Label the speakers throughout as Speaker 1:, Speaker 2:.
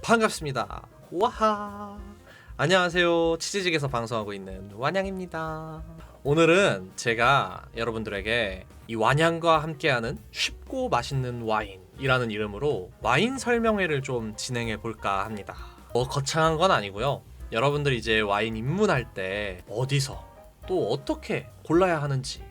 Speaker 1: 반갑습니다. 와하. 안녕하세요. 치즈직에서 방송하고 있는 완양입니다. 오늘은 제가 여러분들에게 이 완양과 함께하는 쉽고 맛있는 와인이라는 이름으로 와인 설명회를 좀 진행해 볼까 합니다. 거창한 건 아니고요. 여러분들이 이제 와인 입문할 때 어디서 또 어떻게 골라야 하는지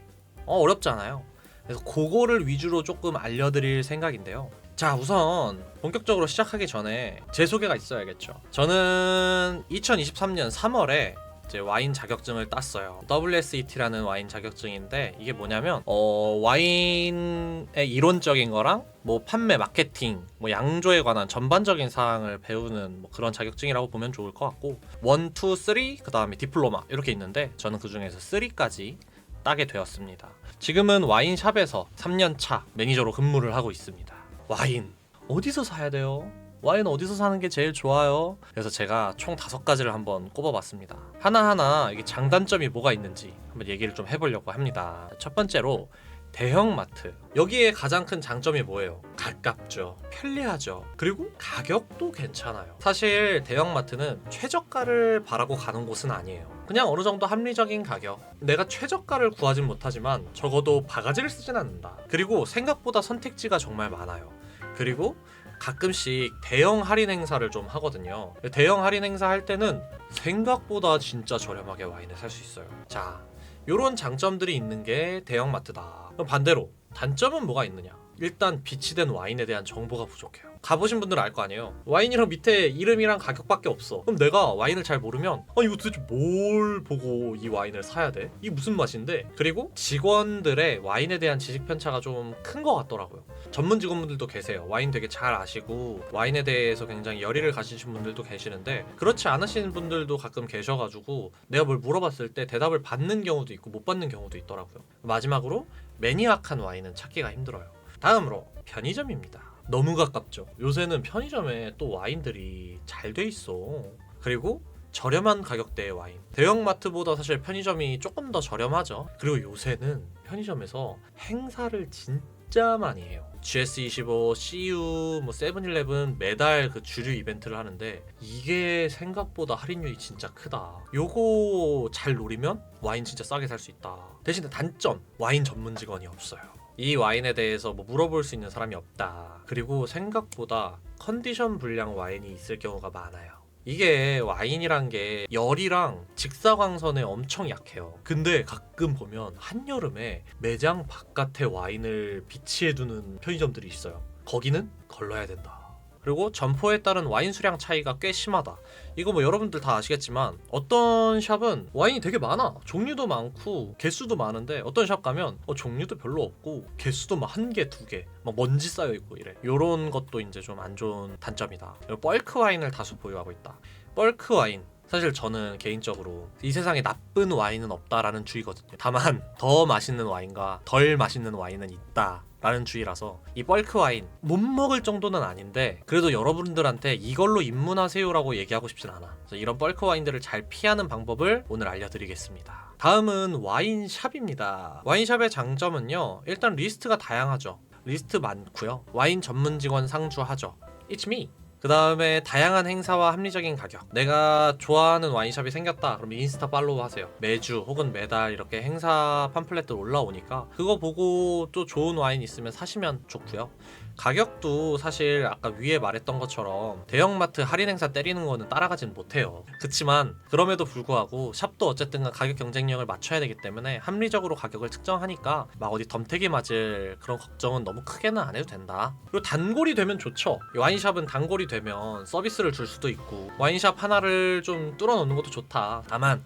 Speaker 1: 어렵잖아요. 그래서 그거를 위주로 조금 알려드릴 생각인데요. 자, 우선 본격적으로 시작하기 전에 제 소개가 있어야겠죠. 저는 2023년 3월에 이제 와인 자격증을 땄어요. WSET라는 와인 자격증인데 이게 뭐냐면 와인의 이론적인 거랑 뭐 판매, 마케팅, 뭐 양조에 관한 전반적인 사항을 배우는 뭐 그런 자격증이라고 보면 좋을 것 같고 1, 2, 3, 그 다음에 디플로마 이렇게 있는데 저는 그 중에서 3까지 따게 되었습니다. 지금은 와인샵에서 3년차 매니저로 근무를 하고 있습니다. 와인 어디서 사야 돼요? 와인 어디서 사는 게 제일 좋아요? 그래서 제가 총 5가지를 한번 꼽아봤습니다. 하나하나 이게 장단점이 뭐가 있는지 한번 얘기를 좀 해보려고 합니다. 첫 번째로 대형마트. 여기에 가장 큰 장점이 뭐예요? 가깝죠, 편리하죠, 그리고 가격도 괜찮아요. 사실 대형마트는 최저가를 바라고 가는 곳은 아니에요. 그냥 어느 정도 합리적인 가격, 내가 최저가를 구하진 못하지만 적어도 바가지를 쓰진 않는다. 그리고 생각보다 선택지가 정말 많아요. 그리고 가끔씩 대형 할인 행사를 좀 하거든요. 대형 할인 행사 할 때는 생각보다 진짜 저렴하게 와인을 살 수 있어요. 자, 요런 장점들이 있는 게 대형마트다. 그럼 반대로 단점은 뭐가 있느냐? 일단 비치된 와인에 대한 정보가 부족해요. 가보신 분들은 알 거 아니에요. 와인이랑 밑에 이름이랑 가격밖에 없어. 그럼 내가 와인을 잘 모르면 이거 도대체 뭘 보고 이 와인을 사야 돼? 이게 무슨 맛인데? 그리고 직원들의 와인에 대한 지식 편차가 좀 큰 것 같더라고요. 전문 직원분들도 계세요. 와인 되게 잘 아시고 와인에 대해서 굉장히 열의를 가지신 분들도 계시는데 그렇지 않으신 분들도 가끔 계셔가지고 내가 뭘 물어봤을 때 대답을 받는 경우도 있고 못 받는 경우도 있더라고요. 마지막으로 매니악한 와인은 찾기가 힘들어요. 다음으로 편의점입니다. 너무 가깝죠. 요새는 편의점에 또 와인들이 잘 돼 있어. 그리고 저렴한 가격대의 와인. 대형마트보다 사실 편의점이 조금 더 저렴하죠. 그리고 요새는 편의점에서 행사를 진짜 많이 해요. GS25, CU, 뭐 세븐일레븐 매달 그 주류 이벤트를 하는데 이게 생각보다 할인율이 진짜 크다. 요거 잘 노리면 와인 진짜 싸게 살 수 있다. 대신에 단점, 와인 전문 직원이 없어요. 이 와인에 대해서 뭐 물어볼 수 있는 사람이 없다. 그리고 생각보다 컨디션 불량 와인이 있을 경우가 많아요. 이게 와인이란 게 열이랑 직사광선에 엄청 약해요. 근데 가끔 보면 한여름에 매장 바깥에 와인을 비치해두는 편의점들이 있어요. 거기는 걸러야 된다. 그리고 점포에 따른 와인 수량 차이가 꽤 심하다. 이거 뭐 여러분들 다 아시겠지만 어떤 샵은 와인이 되게 많아. 종류도 많고 개수도 많은데 어떤 샵 가면 종류도 별로 없고 개수도 막 1개, 2개 막 먼지 쌓여있고 이래. 요런 것도 이제 좀 안 좋은 단점이다. 벌크 와인을 다수 보유하고 있다. 벌크 와인, 사실 저는 개인적으로 이 세상에 나쁜 와인은 없다라는 주의거든요. 다만 더 맛있는 와인과 덜 맛있는 와인은 있다 라는 주의라서 이 벌크 와인 못 먹을 정도는 아닌데 그래도 여러분들한테 이걸로 입문하세요라고 얘기하고 싶진 않아. 그래서 이런 벌크 와인들을 잘 피하는 방법을 오늘 알려드리겠습니다. 다음은 와인샵입니다. 와인샵의 장점은요, 일단 리스트가 다양하죠. 리스트 많고요. 와인 전문 직원 상주하죠. It's me. 그 다음에 다양한 행사와 합리적인 가격. 내가 좋아하는 와인샵이 생겼다 그러면 인스타 팔로우 하세요. 매주 혹은 매달 이렇게 행사 팜플렛들 올라오니까 그거 보고 또 좋은 와인 있으면 사시면 좋고요. 가격도 사실 아까 위에 말했던 것처럼 대형마트 할인 행사 때리는 거는 따라가진 못해요. 그치만 그럼에도 불구하고 샵도 어쨌든 가격 경쟁력을 맞춰야 되기 때문에 합리적으로 가격을 측정하니까 막 어디 덤태기 맞을 그런 걱정은 너무 크게는 안 해도 된다. 그리고 단골이 되면 좋죠. 와인샵은 단골이 되면 서비스를 줄 수도 있고 와인샵 하나를 좀 뚫어놓는 것도 좋다. 다만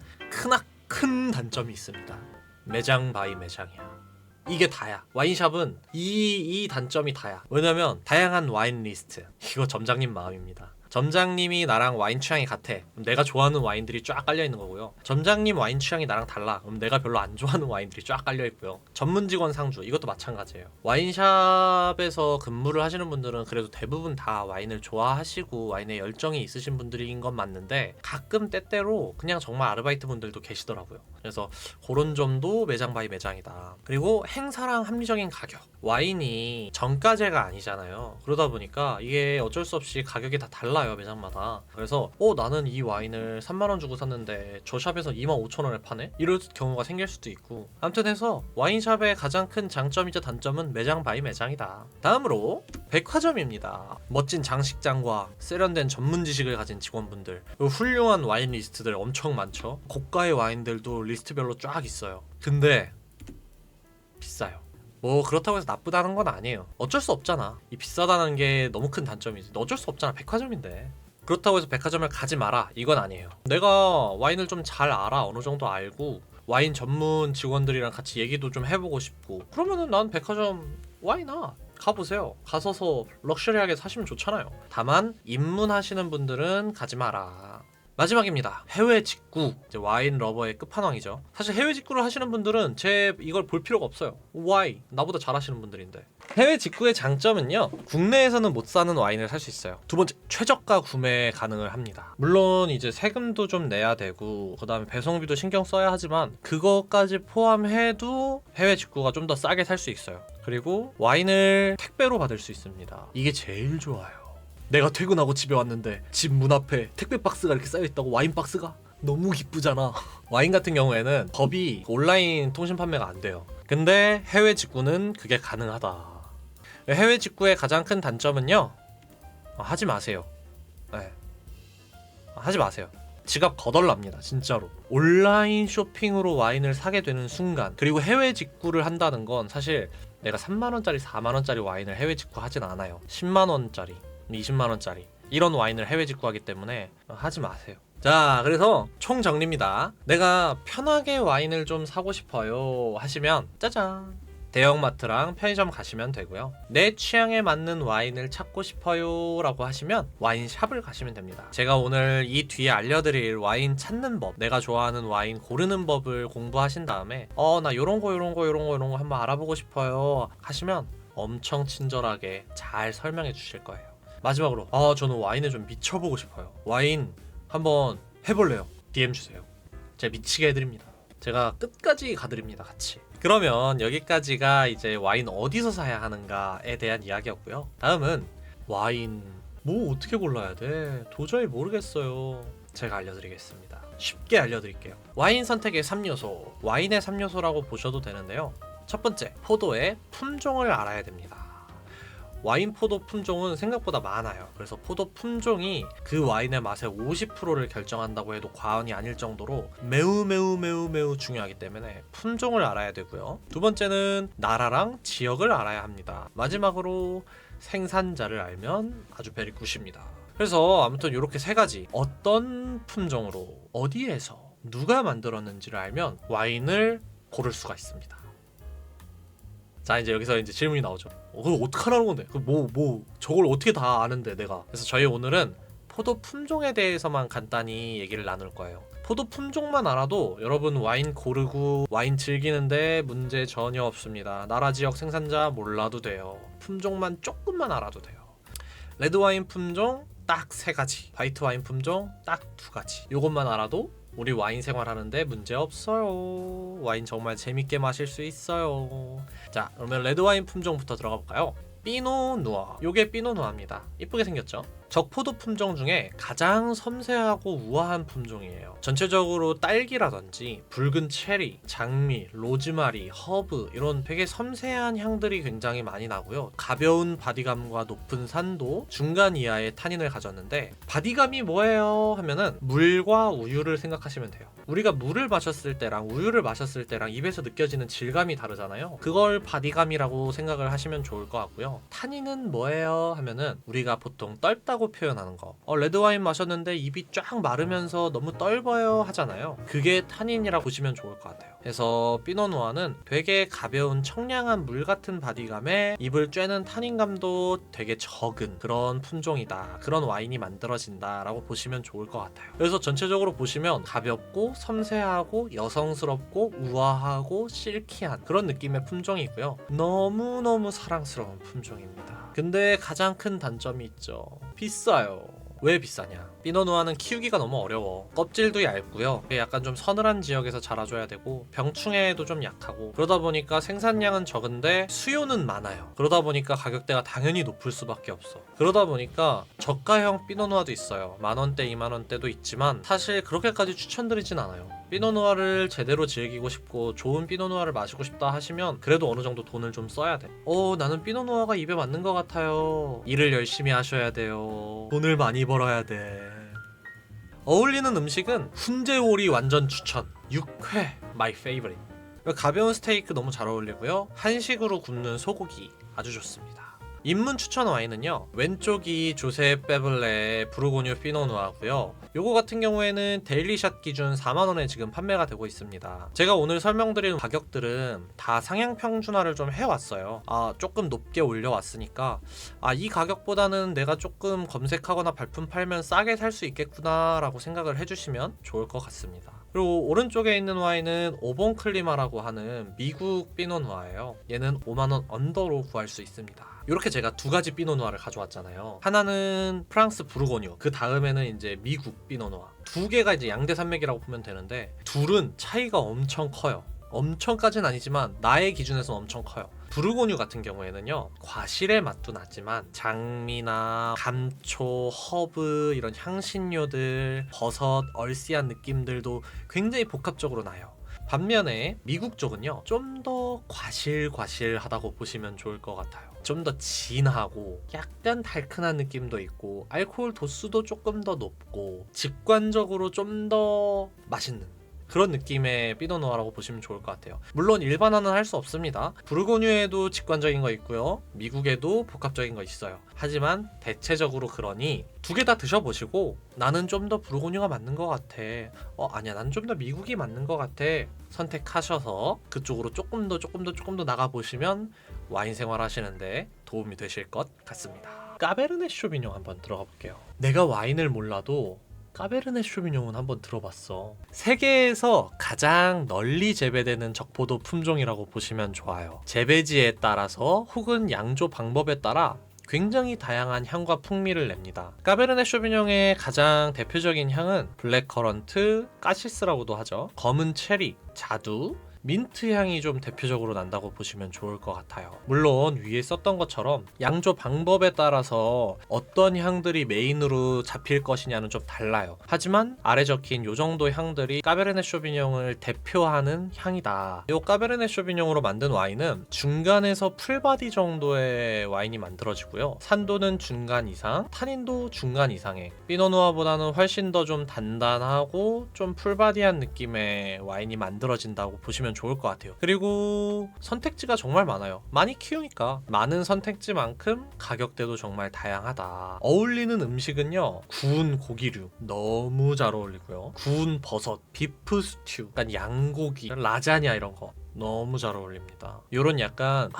Speaker 1: 큰 단점이 있습니다. 매장 바이 매장이야. 이게 다야. 와인샵은 이 단점이 다야. 왜냐면 다양한 와인 리스트. 이거 점장님 마음입니다. 점장님이 나랑 와인 취향이 같아. 그럼 내가 좋아하는 와인들이 쫙 깔려있는 거고요. 점장님 와인 취향이 나랑 달라. 그럼 내가 별로 안 좋아하는 와인들이 쫙 깔려있고요. 전문 직원 상주, 이것도 마찬가지예요. 와인샵에서 근무를 하시는 분들은 그래도 대부분 다 와인을 좋아하시고 와인에 열정이 있으신 분들인 건 맞는데 가끔 때때로 그냥 정말 아르바이트 분들도 계시더라고요. 그래서 그런 점도 매장 바이 매장이다. 그리고 행사랑 합리적인 가격. 와인이 정가제가 아니잖아요. 그러다 보니까 이게 어쩔 수 없이 가격이 다 달라 달라요, 매장마다. 그래서 나는 이 와인을 3만 원 주고 샀는데 저 샵에서 25,000원에 파네? 이럴 경우가 생길 수도 있고. 아무튼 해서 와인샵의 가장 큰 장점이자 단점은 매장 바이 매장이다. 다음으로 백화점입니다. 멋진 장식장과 세련된 전문 지식을 가진 직원분들, 그리고 훌륭한 와인 리스트들 엄청 많죠. 고가의 와인들도 리스트별로 쫙 있어요. 근데 비싸요. 뭐 그렇다고 해서 나쁘다는 건 아니에요. 어쩔 수 없잖아. 이 비싸다는 게 너무 큰 단점이지. 어쩔 수 없잖아. 백화점인데. 그렇다고 해서 백화점을 가지 마라, 이건 아니에요. 내가 와인을 좀 잘 알아, 어느 정도 알고 와인 전문 직원들이랑 같이 얘기도 좀 해보고 싶고, 그러면은 난 백화점 와이나 가보세요. 가서서 럭셔리하게 사시면 좋잖아요. 다만 입문하시는 분들은 가지 마라. 마지막입니다. 해외 직구. 이제 와인 러버의 끝판왕이죠. 사실 해외 직구를 하시는 분들은 제 이걸 볼 필요가 없어요. Why? 나보다 잘하시는 분들인데. 해외 직구의 장점은요, 국내에서는 못 사는 와인을 살 수 있어요. 두 번째, 최저가 구매 가능을 합니다. 물론 이제 세금도 좀 내야 되고, 그 다음에 배송비도 신경 써야 하지만 그거까지 포함해도 해외 직구가 좀 더 싸게 살 수 있어요. 그리고 와인을 택배로 받을 수 있습니다. 이게 제일 좋아요. 내가 퇴근하고 집에 왔는데 집 문 앞에 택배 박스가 이렇게 쌓여있다고. 와인 박스가 너무 기쁘잖아. 와인 같은 경우에는 법이 온라인 통신 판매가 안 돼요. 근데 해외 직구는 그게 가능하다. 해외 직구의 가장 큰 단점은요, 하지 마세요. 네. 하지 마세요. 지갑 거덜납니다, 진짜로. 온라인 쇼핑으로 와인을 사게 되는 순간, 그리고 해외 직구를 한다는 건 사실 내가 3만원짜리 4만원짜리 와인을 해외 직구 하진 않아요. 10만원짜리 20만원짜리 이런 와인을 해외 직구하기 때문에 하지 마세요. 자, 그래서 총 정리입니다. 내가 편하게 와인을 좀 사고 싶어요 하시면 짜잔, 대형마트랑 편의점 가시면 되고요. 내 취향에 맞는 와인을 찾고 싶어요 라고 하시면 와인샵을 가시면 됩니다. 제가 오늘 이 뒤에 알려드릴 와인 찾는 법, 내가 좋아하는 와인 고르는 법을 공부하신 다음에 나 요런 거 한번 알아보고 싶어요 하시면 엄청 친절하게 잘 설명해 주실 거예요. 마지막으로 저는 와인에 좀 미쳐보고 싶어요. 와인 한번 해볼래요. DM 주세요. 제가 미치게 해드립니다. 제가 끝까지 가드립니다, 같이. 그러면 여기까지가 이제 와인 어디서 사야 하는가에 대한 이야기였고요. 다음은 와인 뭐 어떻게 골라야 돼? 도저히 모르겠어요. 제가 알려드리겠습니다. 쉽게 알려드릴게요. 와인 선택의 3요소, 와인의 3요소라고 보셔도 되는데요. 첫 번째, 포도의 품종을 알아야 됩니다. 와인 포도 품종은 생각보다 많아요. 그래서 포도 품종이 그 와인의 맛의 50%를 결정한다고 해도 과언이 아닐 정도로 매우 중요하기 때문에 품종을 알아야 되고요. 두 번째는 나라랑 지역을 알아야 합니다. 마지막으로 생산자를 알면 아주 베리 굿입니다. 그래서 아무튼 이렇게 세 가지, 어떤 품종으로 어디에서 누가 만들었는지를 알면 와인을 고를 수가 있습니다. 자, 이제 여기서 이제 질문이 나오죠. 그거 어떡하라는 건데? 저걸 어떻게 다 아는데 내가. 그래서 저희 오늘은 포도 품종에 대해서만 간단히 얘기를 나눌 거예요. 포도 품종만 알아도 여러분 와인 고르고 와인 즐기는데 문제 전혀 없습니다. 나라, 지역, 생산자 몰라도 돼요. 품종만 조금만 알아도 돼요. 레드 와인 품종 딱 3가지, 화이트 와인 품종 딱 2가지. 요것만 알아도 우리 와인 생활하는데 문제 없어요. 와인 정말 재밌게 마실 수 있어요. 자, 그러면 레드 와인 품종부터 들어가 볼까요? 피노 누아. 요게 피노 누아입니다. 이쁘게 생겼죠? 적포도 품종 중에 가장 섬세하고 우아한 품종이에요. 전체적으로 딸기라든지 붉은 체리, 장미, 로즈마리, 허브 이런 되게 섬세한 향들이 굉장히 많이 나고요. 가벼운 바디감과 높은 산도, 중간 이하의 타닌을 가졌는데, 바디감이 뭐예요? 하면은 물과 우유를 생각하시면 돼요. 우리가 물을 마셨을 때랑 우유를 마셨을 때랑 입에서 느껴지는 질감이 다르잖아요. 그걸 바디감이라고 생각을 하시면 좋을 것 같고요. 타닌은 뭐예요? 하면은 우리가 보통 떫다고 표현하는 거. 레드 와인 마셨는데 입이 쫙 마르면서 너무 떫어요 하잖아요. 그게 타닌이라고 보시면 좋을 것 같아요. 그래서 피노누아는 되게 가벼운 청량한 물 같은 바디감에 입을 쬐는 타닌감도 되게 적은 그런 품종이다. 그런 와인이 만들어진다 라고 보시면 좋을 것 같아요. 그래서 전체적으로 보시면 가볍고 섬세하고 여성스럽고 우아하고 실키한 그런 느낌의 품종이고요. 너무너무 사랑스러운 품종입니다. 근데 가장 큰 단점이 있죠. 비싸요. 왜 비싸냐? 피노누아는 키우기가 너무 어려워. 껍질도 얇고요. 약간 좀 서늘한 지역에서 자라줘야 되고 병충해에도 좀 약하고 그러다 보니까 생산량은 적은데 수요는 많아요. 그러다 보니까 가격대가 당연히 높을 수밖에 없어. 그러다 보니까 저가형 피노누아도 있어요. 10,000원대, 20,000원대도 있지만 사실 그렇게까지 추천드리진 않아요. 피노누아를 제대로 즐기고 싶고 좋은 피노누아를 마시고 싶다 하시면 그래도 어느 정도 돈을 좀 써야 돼. 나는 피노누아가 입에 맞는 것 같아요. 일을 열심히 하셔야 돼요. 돈을 많이 벌어야 돼. 어울리는 음식은 훈제오리 완전 추천. 육회 my favorite. 가벼운 스테이크 너무 잘 어울리고요. 한식으로 굽는 소고기 아주 좋습니다. 입문 추천 와인은요, 왼쪽이 조셉 베블레의 부르고뉴 피노누아고요. 요거 같은 경우에는 데일리샷 기준 4만원에 지금 판매가 되고 있습니다. 제가 오늘 설명드린 가격들은 다 상향 평준화를 좀 해왔어요. 조금 높게 올려왔으니까 이 가격보다는 내가 조금 검색하거나 발품 팔면 싸게 살 수 있겠구나 라고 생각을 해주시면 좋을 것 같습니다. 그리고 오른쪽에 있는 와인은 오봉클리마라고 하는 미국 피노누아예요. 얘는 5만원 언더로 구할 수 있습니다. 이렇게 제가 두 가지 피노누아를 가져왔잖아요. 하나는 프랑스 부르고뉴, 그 다음에는 이제 미국 피노누아. 두 개가 이제 양대 산맥이라고 보면 되는데 둘은 차이가 엄청 커요. 엄청까지는 아니지만 나의 기준에서는 엄청 커요. 부르고뉴 같은 경우에는요, 과실의 맛도 나지만 장미나 감초, 허브 이런 향신료들, 버섯, 얼씨한 느낌들도 굉장히 복합적으로 나요. 반면에 미국 쪽은요, 좀 더 과실하다고 보시면 좋을 것 같아요. 좀 더 진하고 약간 달큰한 느낌도 있고 알코올 도수도 조금 더 높고 직관적으로 좀 더 맛있는 그런 느낌의 피노누아라고 보시면 좋을 것 같아요. 물론 일반화는 할 수 없습니다. 부르고뉴에도 직관적인 거 있고요, 미국에도 복합적인 거 있어요. 하지만 대체적으로 그러니 두 개 다 드셔보시고 나는 좀 더 부르고뉴가 맞는 것 같아, 아니야 난 좀 더 미국이 맞는 것 같아 선택하셔서 그쪽으로 조금 더 나가보시면 와인 생활 하시는데 도움이 되실 것 같습니다. 까베르네 쇼비뇽 한번 들어가 볼게요. 내가 와인을 몰라도 까베르네 쇼비뇽은 한번 들어봤어. 세계에서 가장 널리 재배되는 적포도 품종이라고 보시면 좋아요. 재배지에 따라서 혹은 양조 방법에 따라 굉장히 다양한 향과 풍미를 냅니다. 까베르네 쇼비뇽의 가장 대표적인 향은 블랙커런트, 까시스라고도 하죠. 검은 체리, 자두, 민트 향이 좀 대표적으로 난다고 보시면 좋을 것 같아요. 물론 위에 썼던 것처럼 양조 방법에 따라서 어떤 향들이 메인으로 잡힐 것이냐는 좀 달라요. 하지만 아래 적힌 요 정도 향들이 까베르네 쇼비뇽을 대표하는 향이다. 이 까베르네 쇼비뇽으로 만든 와인은 중간에서 풀바디 정도의 와인이 만들어지고요. 산도는 중간 이상, 타닌도 중간 이상의 피노누아보다는 훨씬 더 좀 단단하고 좀 풀바디한 느낌의 와인이 만들어진다고 보시면 좋을 것 같아요. 그리고 선택지가 정말 많아요. 많이 키우니까 많은 선택지만큼 가격대도 정말 다양하다. 어울리는 음식은요, 구운 고기류 너무 잘 어울리고요, 구운 버섯, 비프 스튜, 약간 양고기, 라자냐 이런 거 너무 잘 어울립니다. 요런 약간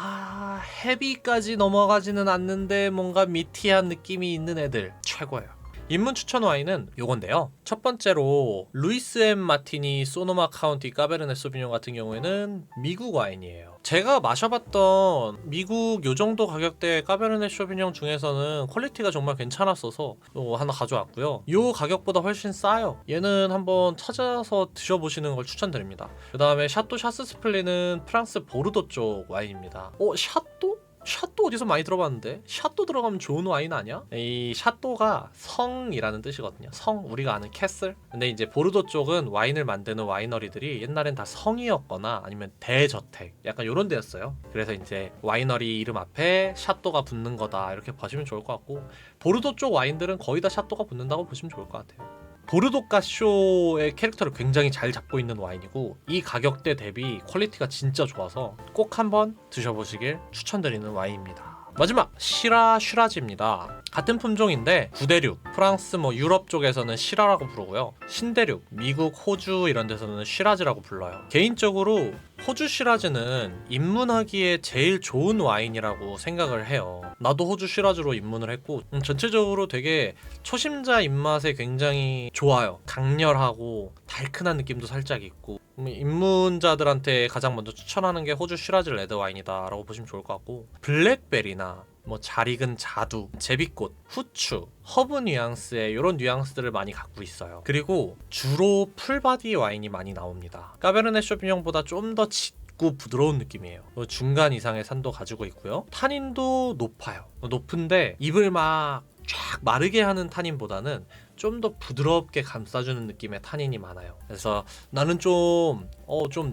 Speaker 1: 헤비까지 넘어가지는 않는데 뭔가 미티한 느낌이 있는 애들 최고예요. 입문 추천 와인은 요건데요. 첫 번째로 루이스 앤 마티니 소노마 카운티 까베르네 소비뇽 같은 경우에는 미국 와인이에요. 제가 마셔봤던 미국 요 정도 가격대의 까베르네 쇼비뇽 중에서는 퀄리티가 정말 괜찮았어서 하나 가져왔고요. 요 가격보다 훨씬 싸요. 얘는 한번 찾아서 드셔보시는 걸 추천드립니다. 그 다음에 샤또 샤스스플리는 프랑스 보르도 쪽 와인입니다. 샤또? 샤또 어디서 많이 들어봤는데? 샤또 들어가면 좋은 와인 아니야? 이 샤또가 성이라는 뜻이거든요. 성, 우리가 아는 캐슬. 근데 이제 보르도 쪽은 와인을 만드는 와이너리들이 옛날엔 다 성이었거나 아니면 대저택 약간 요런 데였어요. 그래서 이제 와이너리 이름 앞에 샤또가 붙는 거다 이렇게 보시면 좋을 것 같고, 보르도 쪽 와인들은 거의 다 샤또가 붙는다고 보시면 좋을 것 같아요. 보르도카쇼의 캐릭터를 굉장히 잘 잡고 있는 와인이고 이 가격대 대비 퀄리티가 진짜 좋아서 꼭 한번 드셔보시길 추천드리는 와인입니다. 마지막 시라 슈라지입니다. 같은 품종인데 구대륙, 프랑스 유럽 쪽에서는 시라라고 부르고요, 신대륙, 미국, 호주 이런 데서는 시라즈라고 불러요. 개인적으로 호주 시라즈는 입문하기에 제일 좋은 와인이라고 생각을 해요. 나도 호주 시라즈로 입문을 했고 전체적으로 되게 초심자 입맛에 굉장히 좋아요. 강렬하고 달큰한 느낌도 살짝 있고 입문자들한테 가장 먼저 추천하는 게 호주 시라즈 레드 와인이다 라고 보시면 좋을 것 같고, 블랙베리나 뭐 잘 익은 자두, 제비꽃, 후추, 허브 뉘앙스의 이런 뉘앙스들을 많이 갖고 있어요. 그리고 주로 풀바디 와인이 많이 나옵니다. 까베르네 쇼비뇽보다 좀 더 짙고 부드러운 느낌이에요. 중간 이상의 산도 가지고 있고요. 타닌도 높아요. 높은데 입을 막 쫙 마르게 하는 타닌보다는 좀 더 부드럽게 감싸주는 느낌의 타닌이 많아요. 그래서 나는 좀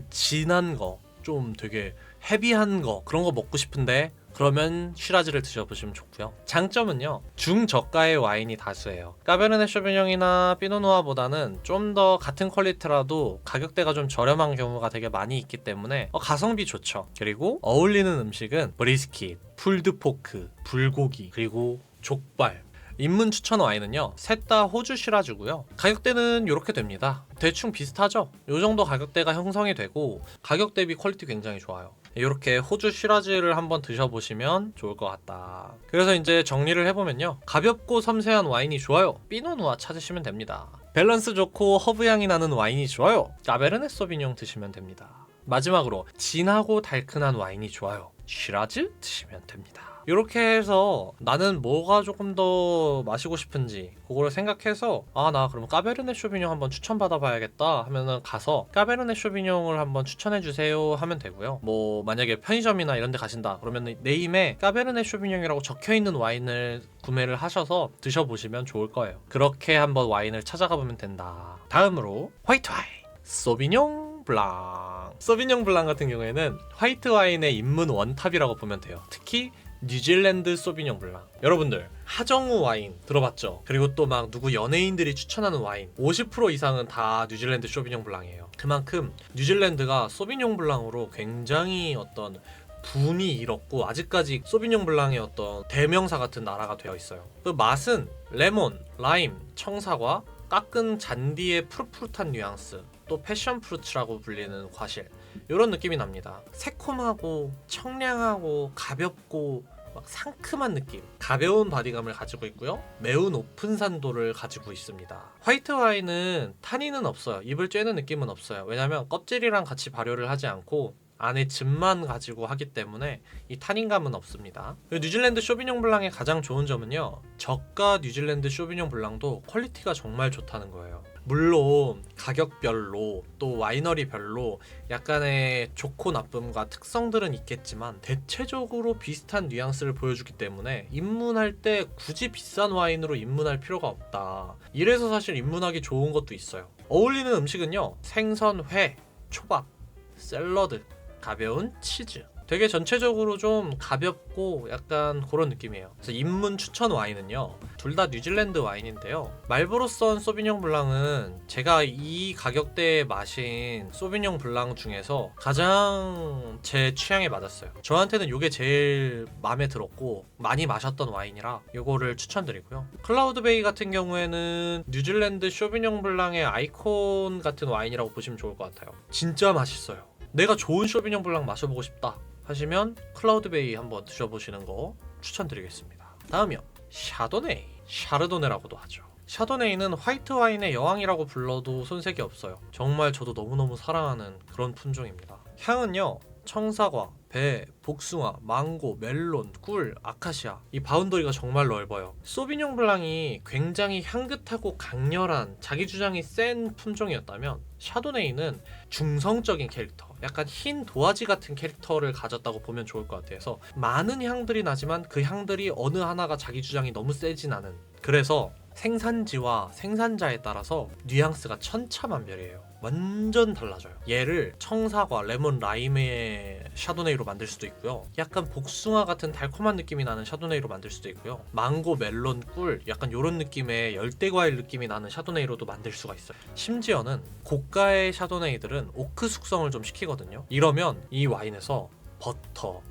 Speaker 1: 진한 거, 좀 되게 헤비한 거, 그런 거 먹고 싶은데 그러면 시라즈를 드셔보시면 좋고요. 장점은요, 중저가의 와인이 다수예요. 까베르네 쇼비뇽이나 피노누아보다는 좀 더 같은 퀄리티라도 가격대가 좀 저렴한 경우가 되게 많이 있기 때문에 가성비 좋죠. 그리고 어울리는 음식은 브리스킷, 풀드포크, 불고기, 그리고 족발. 입문 추천 와인은요, 셋 다 호주 시라즈고요. 가격대는 이렇게 됩니다. 대충 비슷하죠? 이 정도 가격대가 형성이 되고 가격 대비 퀄리티 굉장히 좋아요. 이렇게 호주 시라즈를 한번 드셔보시면 좋을 것 같다. 그래서 이제 정리를 해보면요, 가볍고 섬세한 와인이 좋아요, 피노누아 찾으시면 됩니다. 밸런스 좋고 허브향이 나는 와인이 좋아요, 까베르네 소비뇽 드시면 됩니다. 마지막으로 진하고 달큰한 와인이 좋아요, 시라즈 드시면 됩니다. 이렇게 해서 나는 뭐가 조금 더 마시고 싶은지 그거를 생각해서 나 그러면 까베르네 쇼비뇽 한번 추천받아 봐야겠다 하면은 가서 까베르네 쇼비뇽을 한번 추천해 주세요 하면 되고요. 뭐 만약에 편의점이나 이런 데 가신다 그러면 네임에 까베르네 쇼비뇽이라고 적혀있는 와인을 구매를 하셔서 드셔보시면 좋을 거예요. 그렇게 한번 와인을 찾아가 보면 된다. 다음으로 화이트 와인, 소비뇽 블랑. 소비뇽 블랑 같은 경우에는 화이트 와인의 입문 원탑이라고 보면 돼요. 특히 뉴질랜드 소비뇽 블랑. 여러분들 하정우 와인 들어봤죠? 그리고 또 막 누구 연예인들이 추천하는 와인 50% 이상은 다 뉴질랜드 소비뇽 블랑이에요. 그만큼 뉴질랜드가 소비뇽 블랑으로 굉장히 어떤 분이 일었고 아직까지 소비뇽 블랑의 어떤 대명사 같은 나라가 되어 있어요. 그 맛은 레몬, 라임, 청사과, 깎은 잔디의 푸릇푸릇한 뉘앙스, 또 패션 프루츠라고 불리는 과실, 이런 느낌이 납니다. 새콤하고 청량하고 가볍고 막 상큼한 느낌, 가벼운 바디감을 가지고 있고요. 매우 높은 산도를 가지고 있습니다. 화이트 와인은 타닌은 없어요. 입을 쬐는 느낌은 없어요. 왜냐면 껍질이랑 같이 발효를 하지 않고 안에 즙만 가지고 하기 때문에 이 타닌감은 없습니다. 뉴질랜드 쇼비뇽 블랑의 가장 좋은 점은요, 저가 뉴질랜드 쇼비뇽 블랑도 퀄리티가 정말 좋다는 거예요. 물론 가격별로 또 와이너리별로 약간의 좋고 나쁨과 특성들은 있겠지만 대체적으로 비슷한 뉘앙스를 보여주기 때문에 입문할 때 굳이 비싼 와인으로 입문할 필요가 없다. 이래서 사실 입문하기 좋은 것도 있어요. 어울리는 음식은요, 생선, 회, 초밥, 샐러드, 가벼운 치즈. 되게 전체적으로 좀 가볍고 약간 그런 느낌이에요. 그래서 입문 추천 와인은요, 둘 다 뉴질랜드 와인인데요, 말보로선 소비뇽 블랑은 제가 이 가격대에 마신 소비뇽 블랑 중에서 가장 제 취향에 맞았어요. 저한테는 이게 제일 마음에 들었고 많이 마셨던 와인이라 이거를 추천드리고요. 클라우드베이 같은 경우에는 뉴질랜드 쇼비뇽 블랑의 아이콘 같은 와인이라고 보시면 좋을 것 같아요. 진짜 맛있어요. 내가 좋은 쇼비뇽 블랑 마셔보고 싶다 하시면 클라우드베이 한번 드셔보시는 거 추천드리겠습니다. 다음이요, 샤도네이, 샤르도네라고도 하죠. 샤도네이는 화이트 와인의 여왕이라고 불러도 손색이 없어요. 정말 저도 너무너무 사랑하는 그런 품종입니다. 향은요, 청사과, 배, 복숭아, 망고, 멜론, 꿀, 아카시아, 이 바운더리가 정말 넓어요. 소비뇽 블랑이 굉장히 향긋하고 강렬한 자기 주장이 센 품종이었다면 샤도네이는 중성적인 캐릭터, 약간 흰 도화지 같은 캐릭터를 가졌다고 보면 좋을 것 같아서 많은 향들이 나지만 그 향들이 어느 하나가 자기 주장이 너무 세진 않은, 그래서 생산지와 생산자에 따라서 뉘앙스가 천차만별이에요. 완전 달라져요. 얘를 청사과, 레몬, 라임의 샤도네이로 만들 수도 있고요, 약간 복숭아 같은 달콤한 느낌이 나는 샤도네이로 만들 수도 있고요, 망고, 멜론, 꿀, 약간 이런 느낌의 열대과일 느낌이 나는 샤도네이로도 만들 수가 있어요. 심지어는 고가의 샤도네이들은 오크 숙성을 좀 시키거든요. 이러면 이 와인에서 버터,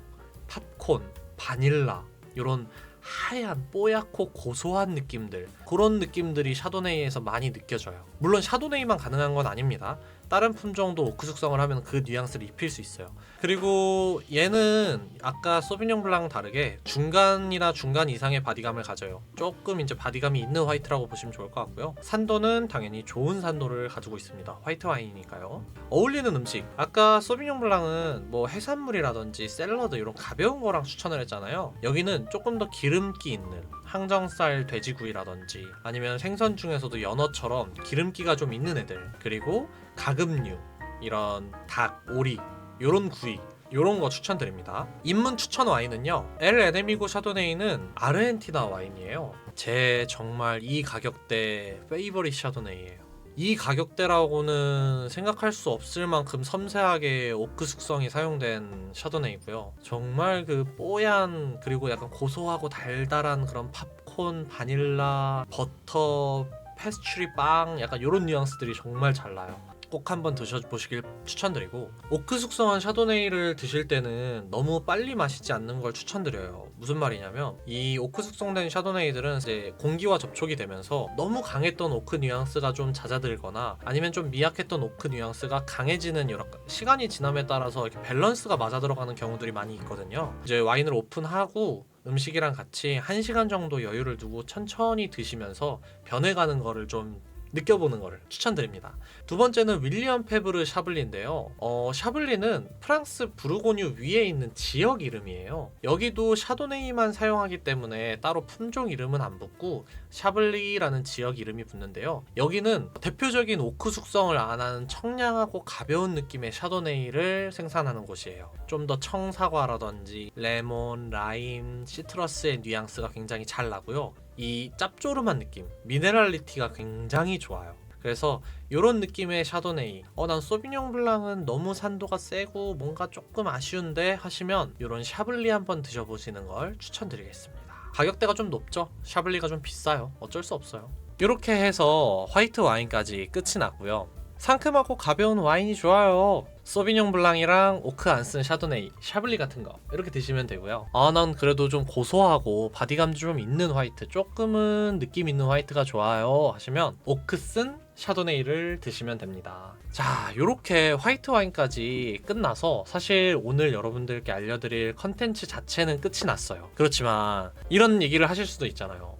Speaker 1: 팝콘, 바닐라, 이런 하얀 뽀얗고 고소한 느낌들, 그런 느낌들이 샤도네이에서 많이 느껴져요. 물론 샤도네이만 가능한 건 아닙니다. 다른 품종도 오크 숙성을 하면 그 뉘앙스를 입힐 수 있어요. 그리고 얘는 아까 소비뇽 블랑 다르게 중간이나 중간 이상의 바디감을 가져요. 조금 이제 바디감이 있는 화이트라고 보시면 좋을 것 같고요. 산도는 당연히 좋은 산도를 가지고 있습니다. 화이트 와인이니까요. 어울리는 음식, 아까 소비뇽 블랑은 뭐 해산물이라든지 샐러드 이런 가벼운 거랑 추천을 했잖아요. 여기는 조금 더 기름기 있는 항정살 돼지구이라든지 아니면 생선 중에서도 연어처럼 기름기가 좀 있는 애들, 그리고 가금류, 이런 닭, 오리, 요런 구이, 요런 거 추천드립니다. 입문 추천 와인은요, 엘 에네미고 샤도네이는 아르헨티나 와인이에요. 제 정말 이 가격대 페이버릿 샤도네이예요. 이 가격대라고는 생각할 수 없을 만큼 섬세하게 오크 숙성이 사용된 샤도네이고요. 정말 그 뽀얀, 그리고 약간 고소하고 달달한 그런 팝콘, 바닐라, 버터, 페스츄리 빵, 약간 이런 뉘앙스들이 정말 잘 나요. 꼭 한번 드셔보시길 추천드리고, 오크 숙성한 샤도네이를 드실 때는 너무 빨리 마시지 않는 걸 추천드려요. 무슨 말이냐면 이 오크 숙성된 샤도네이들은 이제 공기와 접촉이 되면서 너무 강했던 오크 뉘앙스가 좀 잦아들거나 아니면 좀 미약했던 오크 뉘앙스가 강해지는 여러 시간이 지남에 따라서 이렇게 밸런스가 맞아 들어가는 경우들이 많이 있거든요. 이제 와인을 오픈하고 음식이랑 같이 1시간 정도 여유를 두고 천천히 드시면서 변해가는 거를 좀 느껴보는 거를 추천드립니다. 두 번째는 윌리엄 페브르 샤블리인데요. 샤블리는 프랑스 부르고뉴 위에 있는 지역 이름이에요. 여기도 샤도네이만 사용하기 때문에 따로 품종 이름은 안 붙고 샤블리라는 지역 이름이 붙는데요. 여기는 대표적인 오크 숙성을 안 하는 청량하고 가벼운 느낌의 샤도네이를 생산하는 곳이에요. 좀 더 청사과라든지 레몬, 라임, 시트러스의 뉘앙스가 굉장히 잘 나고요. 이 짭조름한 느낌, 미네랄리티가 굉장히 좋아요. 그래서 이런 느낌의 샤도네이, 난 소비뇽 블랑은 너무 산도가 세고 뭔가 조금 아쉬운데 하시면 이런 샤블리 한번 드셔보시는 걸 추천드리겠습니다. 가격대가 좀 높죠? 샤블리가 좀 비싸요. 어쩔 수 없어요. 이렇게 해서 화이트 와인까지 끝이 났고요. 상큼하고 가벼운 와인이 좋아요. 소비뇽 블랑이랑 오크 안 쓴 샤도네이, 샤블리 같은 거 이렇게 드시면 되고요. 난 그래도 좀 고소하고 바디감도 좀 있는 화이트, 조금은 느낌 있는 화이트가 좋아요 하시면 오크 쓴 샤도네이를 드시면 됩니다. 자, 요렇게 화이트 와인까지 끝나서 사실 오늘 여러분들께 알려드릴 컨텐츠 자체는 끝이 났어요. 그렇지만 이런 얘기를 하실 수도 있잖아요.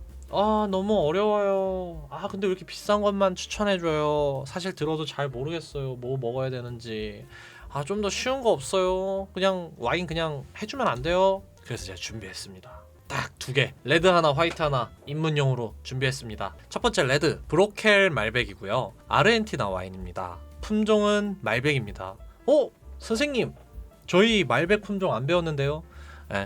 Speaker 1: 너무 어려워요. 근데 왜 이렇게 비싼 것만 추천해줘요. 사실 들어도 잘 모르겠어요. 뭐 먹어야 되는지. 좀 더 쉬운 거 없어요. 그냥 와인 그냥 해주면 안 돼요. 그래서 제가 준비했습니다. 딱 2개, 레드 하나, 화이트 하나 입문용으로 준비했습니다. 첫 번째 레드, 브로켈 말백이고요. 아르헨티나 와인입니다. 품종은 말백입니다. 선생님, 저희 말백 품종 안 배웠는데요.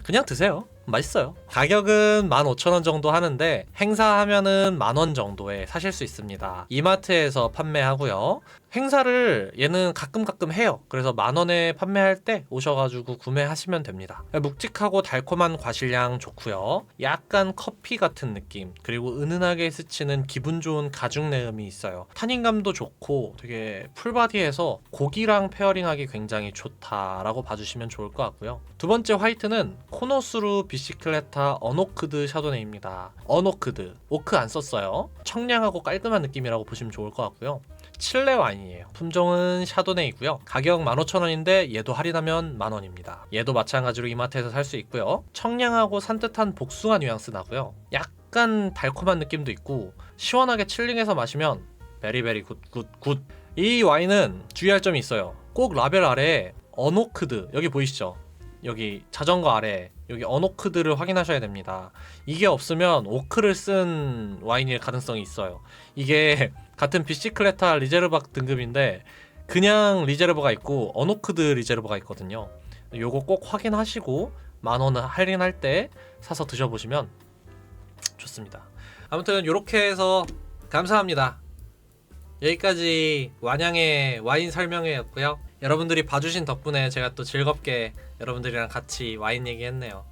Speaker 1: 그냥 드세요. 맛있어요. 가격은 15,000원 정도 하는데 행사하면은 10,000원 정도에 사실 수 있습니다. 이마트에서 판매하고요. 행사를 얘는 가끔 해요. 그래서 10,000원에 판매할 때 오셔가지고 구매하시면 됩니다. 묵직하고 달콤한 과실량 좋고요. 약간 커피 같은 느낌, 그리고 은은하게 스치는 기분 좋은 가죽 내음이 있어요. 타닌감도 좋고 되게 풀바디해서 고기랑 페어링하기 굉장히 좋다라고 봐주시면 좋을 것 같고요. 두 번째 화이트는 코노스루 비시클레타 어노크드 샤도네입니다. 어노크드, 오크 안 썼어요. 청량하고 깔끔한 느낌이라고 보시면 좋을 것 같고요. 칠레 와인이에요. 품종은 샤도네이고요. 가격 15,000원인데 얘도 할인하면 10,000원입니다. 얘도 마찬가지로 이마트에서 살 수 있고요. 청량하고 산뜻한 복숭아 뉘앙스 나고요. 약간 달콤한 느낌도 있고 시원하게 칠링해서 마시면 베리베리 굿. 이 와인은 주의할 점이 있어요. 꼭 라벨 아래에 어노크드, 여기 보이시죠? 여기 자전거 아래 여기 어노크드를 확인하셔야 됩니다. 이게 없으면 오크를 쓴 와인일 가능성이 있어요. 이게 같은 비시클레타 리제르박 등급인데 그냥 리제르버가 있고 어노크드 리제르버가 있거든요. 요거 꼭 확인하시고 10,000원 할인할 때 사서 드셔보시면 좋습니다. 아무튼 요렇게 해서 감사합니다. 여기까지 완양의 와인 설명회였고요. 여러분들이 봐주신 덕분에 제가 또 즐겁게 여러분들이랑 같이 와인 얘기했네요.